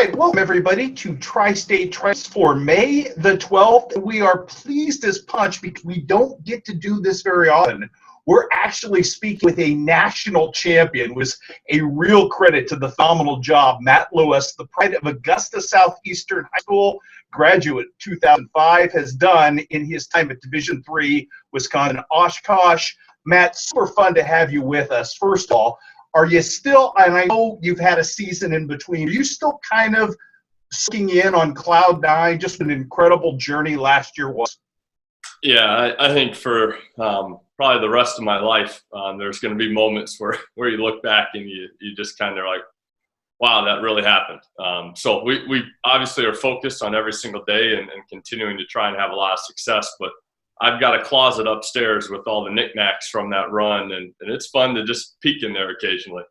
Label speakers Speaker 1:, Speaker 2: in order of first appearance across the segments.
Speaker 1: right, welcome everybody to Tri-State Trice for May the 12th. We are pleased as punch because we don't get to do this very often. We're actually speaking with a national champion. It was a real credit to the phenomenal job Matt Lewis, the pride of Augusta Southeastern High School, graduate 2005, has done in his time at Division III Wisconsin Oshkosh. Matt, super fun to have you with us. First of all, are you still, and I know you've had a season in between, are you still kind of soaking in on cloud nine? Just an incredible journey last year was.
Speaker 2: Yeah, I think for probably the rest of my life, there's going to be moments where you look back and you just kind of like, wow, that really happened. So we obviously are focused on every single day and continuing to try and have a lot of success, but I've got a closet upstairs with all the knickknacks from that run, and it's fun to just peek in there occasionally.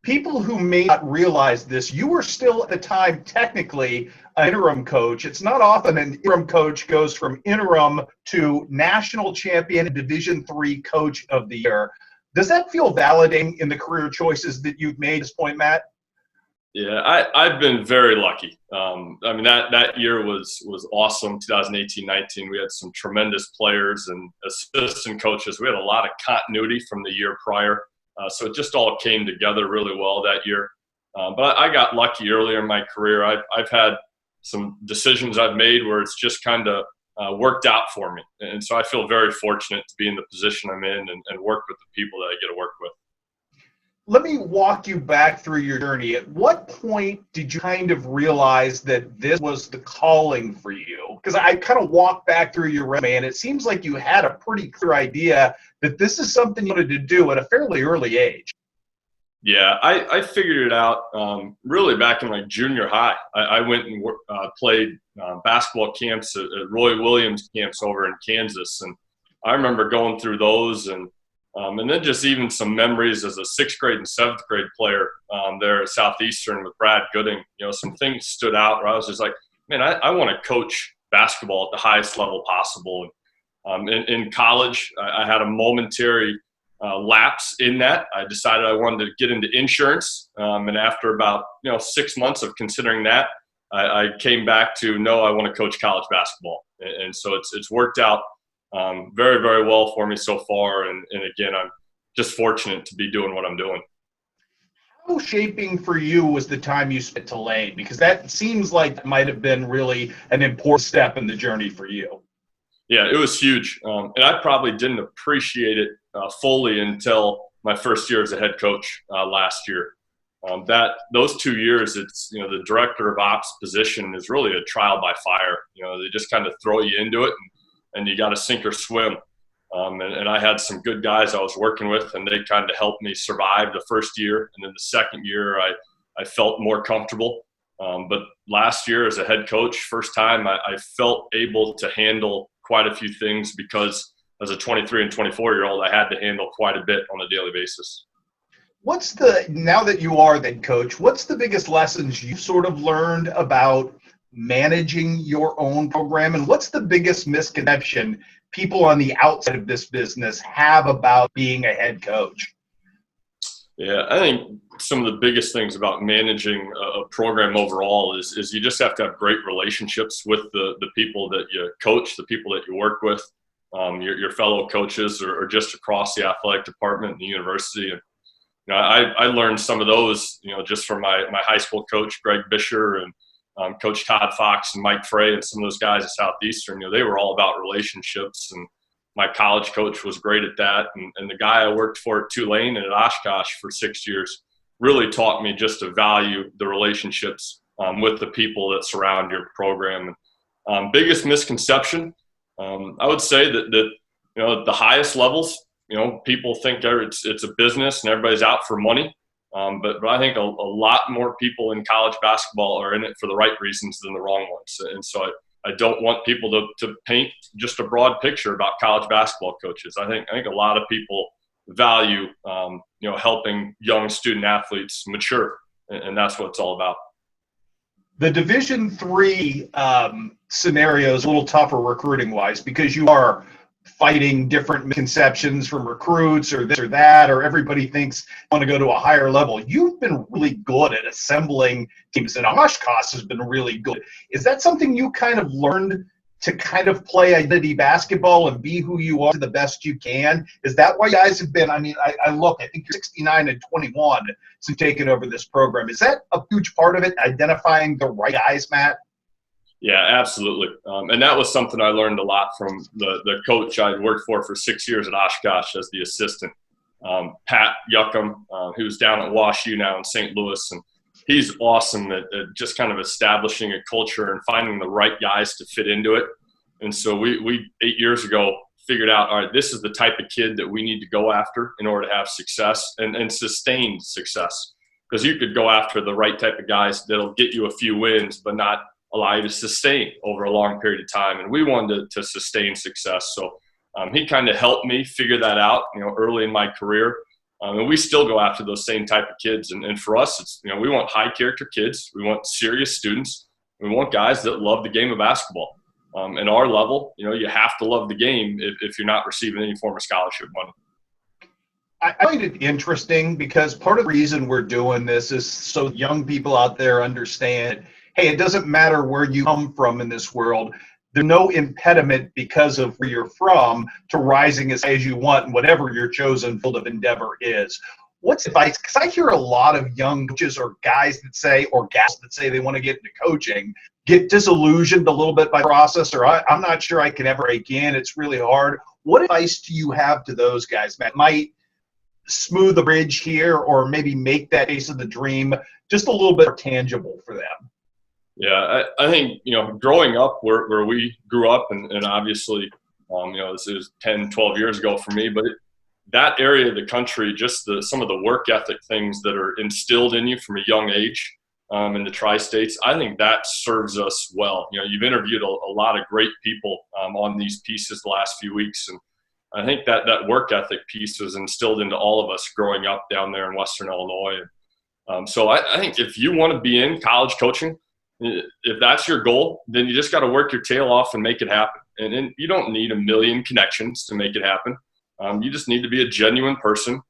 Speaker 1: People who may not realize this, you were still at the time technically an interim coach. It's not often an interim coach goes from interim to national champion and Division III Coach of the Year. Does that feel validating in the career choices that you've made at this point, Matt?
Speaker 2: Yeah, I've been very lucky. I mean, that year was awesome, 2018-19. We had some tremendous players and assistant coaches. We had a lot of continuity from the year prior. So it just all came together really well that year. But I got lucky earlier in my career. I've had some decisions I've made where it's just kind of worked out for me. And so I feel very fortunate to be in the position I'm in and work with the people that I get to work with.
Speaker 1: Let me walk you back through your journey. At what point did you kind of realize that this was the calling for you? Because I kind of walked back through your resume, and it seems like you had a pretty clear idea that this is something you wanted to do at a fairly early age.
Speaker 2: Yeah, I figured it out really back in like junior high. I went and played basketball camps at Roy Williams camps over in Kansas, and I remember going through those and then just even some memories as a sixth grade and seventh grade player there at Southeastern with Brad Gooding. You know, some things stood out where I was just like, man, I want to coach basketball at the highest level possible. And in college, I had a momentary lapse in that. I decided I wanted to get into insurance. And after about 6 months of considering that, I came back to, no, I want to coach college basketball. And so it's worked out very, very well for me so far. And again, I'm just fortunate to be doing what I'm doing.
Speaker 1: How shaping for you was the time you spent at Tulane? Because that seems like it might have been really an important step in the journey for you.
Speaker 2: Yeah, it was huge. And I probably didn't appreciate it fully until my first year as a head coach last year. Those 2 years, it's, the director of ops position is really a trial by fire. They just kind of throw you into it and you got to sink or swim. And I had some good guys I was working with, and they kind of helped me survive the first year. And then the second year, I felt more comfortable. But last year as a head coach, first time, I felt able to handle quite a few things because as a 23 and 24-year-old, I had to handle quite a bit on a daily basis.
Speaker 1: Now that you are the coach, what's the biggest lessons you've sort of learned about managing your own program, and what's the biggest misconception people on the outside of this business have about being a head coach?
Speaker 2: Yeah, I think some of the biggest things about managing a program overall is you just have to have great relationships with the people that you coach, the people that you work with, your fellow coaches or just across the athletic department and the university. And I learned some of those, just from my high school coach, Greg Bisher, and Coach Todd Fox and Mike Frey and some of those guys at Southeastern. They were all about relationships, and my college coach was great at that. And the guy I worked for at Tulane and at Oshkosh for 6 years really taught me just to value the relationships with the people that surround your program. Biggest misconception, I would say that at the highest levels, people think it's a business and everybody's out for money. But I think a lot more people in college basketball are in it for the right reasons than the wrong ones. And so I don't want people to paint just a broad picture about college basketball coaches. I think a lot of people value, helping young student athletes mature, and that's what it's all about.
Speaker 1: The Division III scenario is a little tougher recruiting-wise because you are fighting different conceptions from recruits or this or that, or everybody thinks they want to go to a higher level. You've been really good at assembling teams, and Oshkosh has been really good. Is that something you kind of learned to kind of play identity basketball and be who you are to the best you can? Is that why you guys have been, I think you're 69-21 since taking over this program. Is that a huge part of it, identifying the right guys, Matt?
Speaker 2: Yeah, absolutely. And that was something I learned a lot from the coach I'd worked for 6 years at Oshkosh as the assistant, Pat Yuckham, who's down at Wash U now in St. Louis. And he's awesome at just kind of establishing a culture and finding the right guys to fit into it. And so we 8 years ago figured out, all right, this is the type of kid that we need to go after in order to have success and sustained success. Because you could go after the right type of guys that'll get you a few wins, but not allow you to sustain over a long period of time. And we wanted to sustain success. So he kind of helped me figure that out, early in my career. And we still go after those same type of kids. And for us, it's, we want high character kids. We want serious students. We want guys that love the game of basketball. And our level, you have to love the game if you're not receiving any form of scholarship money.
Speaker 1: I find it interesting because part of the reason we're doing this is so young people out there understand, hey, it doesn't matter where you come from in this world. There's no impediment because of where you're from to rising as high as you want in whatever your chosen field of endeavor is. What's advice? Because I hear a lot of young coaches or guys that say, or gals that say they want to get into coaching, get disillusioned a little bit by the process, or I'm not sure I can ever break in. It's really hard. What advice do you have to those guys, Matt? Might smooth the bridge here or maybe make that case of the dream just a little bit more tangible for them?
Speaker 2: Yeah, I think, growing up where we grew up, and obviously, this is 10, 12 years ago for me, but that area of the country, just some of the work ethic things that are instilled in you from a young age in the tri-states, I think that serves us well. You've interviewed a lot of great people on these pieces the last few weeks, and I think that work ethic piece was instilled into all of us growing up down there in Western Illinois. So I think if you want to be in college coaching, if that's your goal, then you just got to work your tail off and make it happen. And you don't need a million connections to make it happen. You just need to be a genuine person,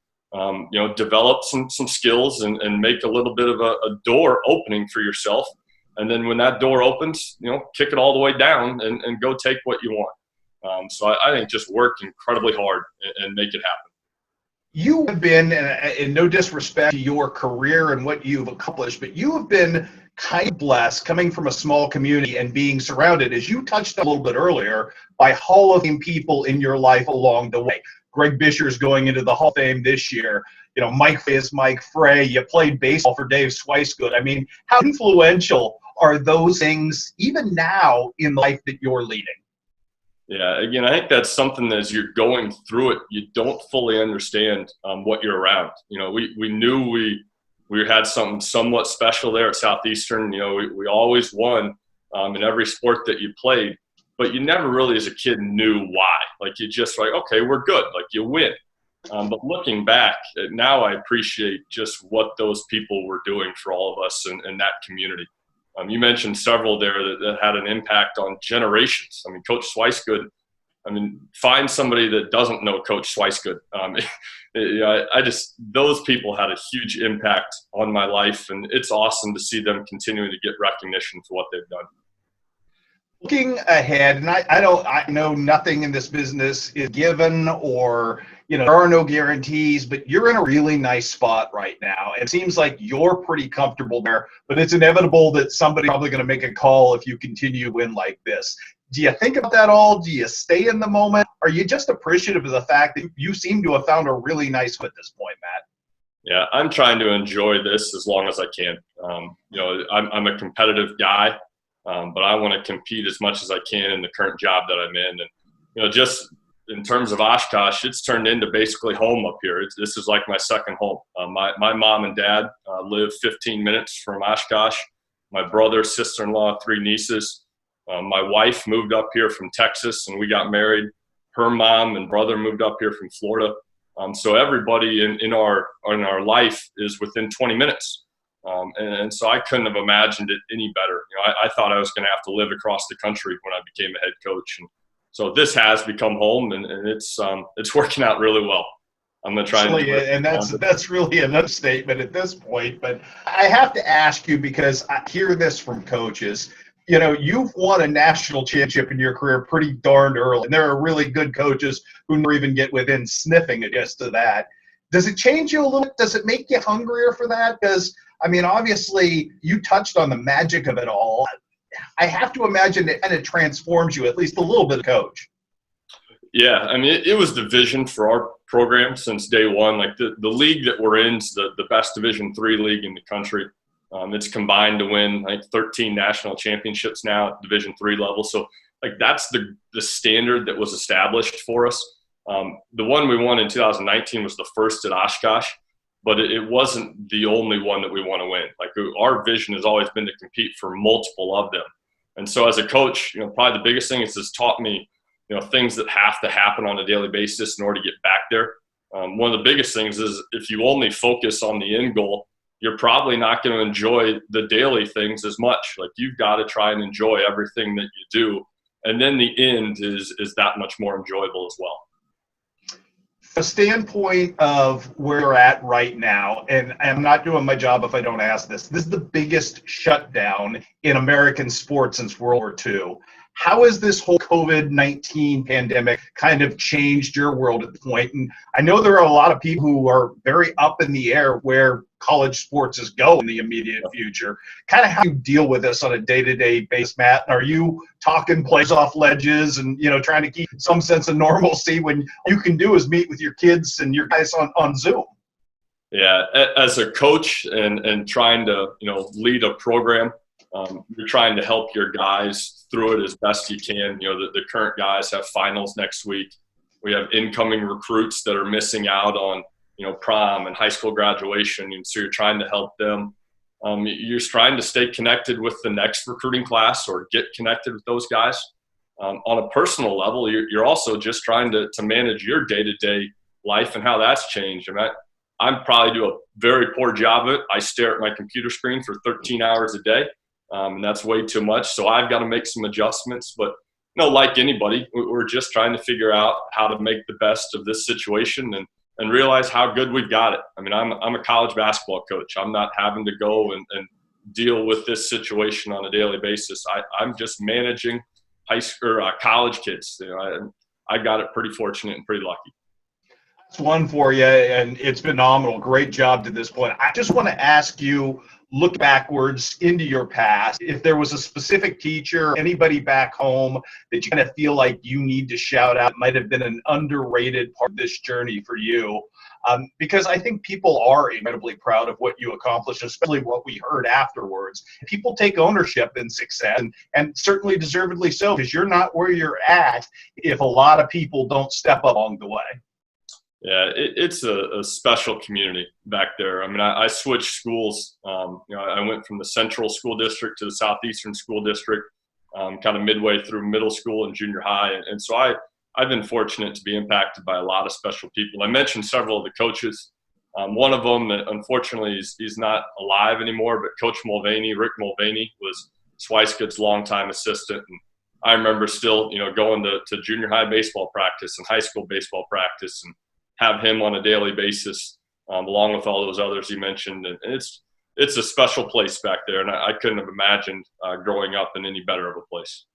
Speaker 2: develop some skills and make a little bit of a door opening for yourself. And then when that door opens, kick it all the way down and go take what you want. So I think just work incredibly hard and make it happen.
Speaker 1: You have been, in no disrespect to your career and what you've accomplished, but you have been kind of blessed coming from a small community and being surrounded, as you touched a little bit earlier, by Hall of Fame people in your life along the way. Greg Bisher's going into the Hall of Fame this year. Mike is Mike Frey. You played baseball for Dave Swicegood. I mean, how influential are those things even now in the life that you're leading?
Speaker 2: Yeah, again, I think that's something that as you're going through it, you don't fully understand what you're around. We knew we had something somewhat special there at Southeastern. We always won in every sport that you played, but you never really as a kid knew why. Like you just like, okay, we're good. Like you win. But looking back, now I appreciate just what those people were doing for all of us in that community. You mentioned several there that had an impact on generations. I mean, Coach Swicegood, find somebody that doesn't know Coach Swicegood. Those people had a huge impact on my life, and it's awesome to see them continuing to get recognition for what they've done.
Speaker 1: Looking ahead, and I know nothing in this business is given or, there are no guarantees, but you're in a really nice spot right now. It seems like you're pretty comfortable there, but it's inevitable that somebody's probably going to make a call if you continue to win like this. Do you think about that all? Do you stay in the moment? Are you just appreciative of the fact that you seem to have found a really nice one at this point, Matt?
Speaker 2: Yeah, I'm trying to enjoy this as long as I can. I'm a competitive guy. But I want to compete as much as I can in the current job that I'm in. And, just in terms of Oshkosh, it's turned into basically home up here. This is like my second home. My mom and dad live 15 minutes from Oshkosh. My brother, sister-in-law, 3 nieces. My wife moved up here from Texas and we got married. Her mom and brother moved up here from Florida. So everybody in our life is within 20 minutes. And so I couldn't have imagined it any better. I thought I was going to have to live across the country when I became a head coach. And So this has become home, and it's working out really well. I'm going to try
Speaker 1: and that's really an understatement at this point. But I have to ask you, because I hear this from coaches. You know, you've won a national championship in your career pretty darned early, and there are really good coaches who never even get within sniffing it just to that. Does it change you a little? Does it make you hungrier for that? Because, I mean, obviously, you touched on the magic of it all. I have to imagine it kind of transforms you, at least a little bit, coach.
Speaker 2: Yeah, I mean, it was the vision for our program since day one. Like the league that we're in is the best Division III league in the country. It's combined to win like 13 national championships now at Division III level. So like that's the standard that was established for us. The one we won in 2019 was the first at Oshkosh, but it wasn't the only one that we want to win. Like our vision has always been to compete for multiple of them. And so as a coach, probably the biggest thing is it's taught me, things that have to happen on a daily basis in order to get back there. One of the biggest things is if you only focus on the end goal, you're probably not going to enjoy the daily things as much. Like you've got to try and enjoy everything that you do. And then the end is that much more enjoyable as well.
Speaker 1: The standpoint of where we're at right now, and I'm not doing my job if I don't ask this is the biggest shutdown in American sports since World War II. How has this whole COVID-19 pandemic kind of changed your world at the point? And I know there are a lot of people who are very up in the air where college sports is going in the immediate future. Kind of how you deal with this on a day-to-day basis, Matt? Are you talking plays off ledges and, trying to keep some sense of normalcy when all you can do is meet with your kids and your guys on Zoom?
Speaker 2: Yeah, as a coach and trying to, lead a program, you're trying to help your guys through it as best you can. The current guys have finals next week. We have incoming recruits that are missing out on, prom and high school graduation. And so you're trying to help them. You're trying to stay connected with the next recruiting class or get connected with those guys. On a personal level, you're also just trying to manage your day-to-day life and how that's changed. I probably do a very poor job of it. I stare at my computer screen for 13 hours a day. And that's way too much. So I've got to make some adjustments. But, like anybody, we're just trying to figure out how to make the best of this situation and realize how good we've got it. I'm a college basketball coach. I'm not having to go and deal with this situation on a daily basis. I'm just managing high school or college kids. I got it pretty fortunate and pretty lucky.
Speaker 1: That's one for you, and it's phenomenal. Great job to this point. I just want to ask you, look backwards into your past. If there was a specific teacher, anybody back home that you kind of feel like you need to shout out, might have been an underrated part of this journey for you. Because I think people are incredibly proud of what you accomplished, especially what we heard afterwards. People take ownership in success, and certainly deservedly so, because you're not where you're at if a lot of people don't step up along the way.
Speaker 2: Yeah, it's a special community back there. I switched schools. I went from the central school district to the southeastern school district, kind of midway through middle school and junior high. And so I've been fortunate to be impacted by a lot of special people. I mentioned several of the coaches. One of them, unfortunately, he's not alive anymore, but Coach Mulvaney, Rick Mulvaney, was Swicegood's longtime assistant. And I remember still, going to junior high baseball practice and high school baseball practice and have him on a daily basis, along with all those others you mentioned. And it's a special place back there, and I couldn't have imagined growing up in any better of a place.